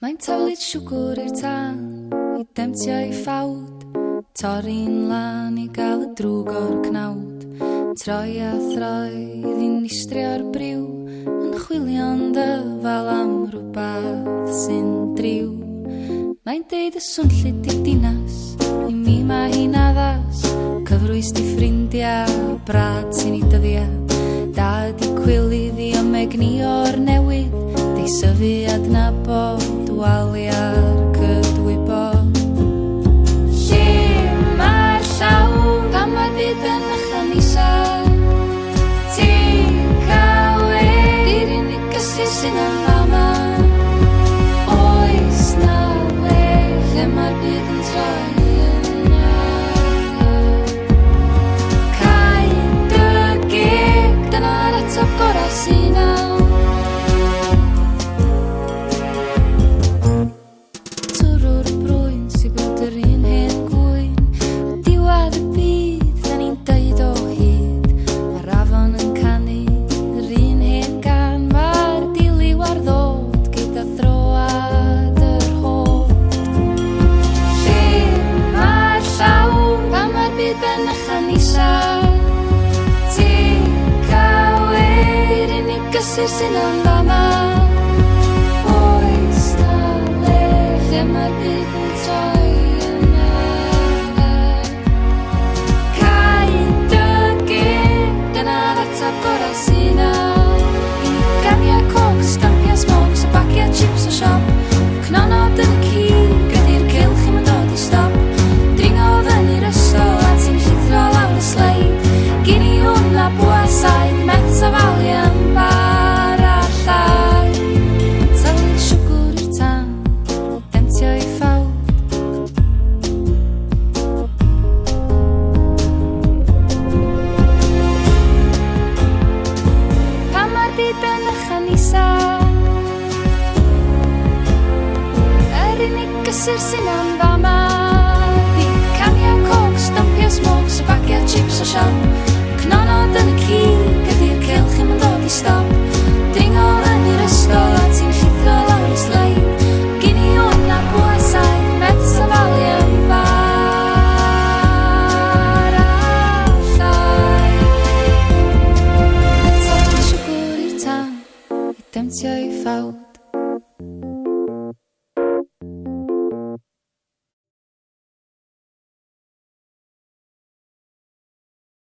Mae'n taflid siwgr i'r tân I demtio I ffawd Torri'n lan I gael y drwg o'r cnawd Troi a throedd i'n istrio'r briw Yn chwilio'n dyfal am rhywbeth sy'n driw Mae'n deud y swnllid i'r dinas I mi mae hi'n addas Cyfrwys di ffrindiau Brad sy'n I dyddiad Dad I cwilydd I omegni o'r newydd Di syfu adnabod Walia'r cydwybod Lle mae'r llaw Pan mae'r byd yn ychan isa Takeaway Di'r unig gysur sy'n am fama Oes na le Lle mae'r byd yn troi yn ar Cai dy gig Dyna'r ateb gorau sy'n am Gysur sy'n am fama Oes na le Lle mae'r byd yn troi yn ar Cai dy gig Dyna'r ateb gorau sy'n am I gamiau coc, stampiau smogs A bagiau chips o siop Cnonod yn y cig Gyda'r cylch I'm yn dod I stop Dringodd yn i'r ystol A ti'n llithro lawr y sleid Gini hwn a bwasaid Met a falian bar Gysur sy'n am fama Di camiau coc, stampiau smogs A bagiau chips o siop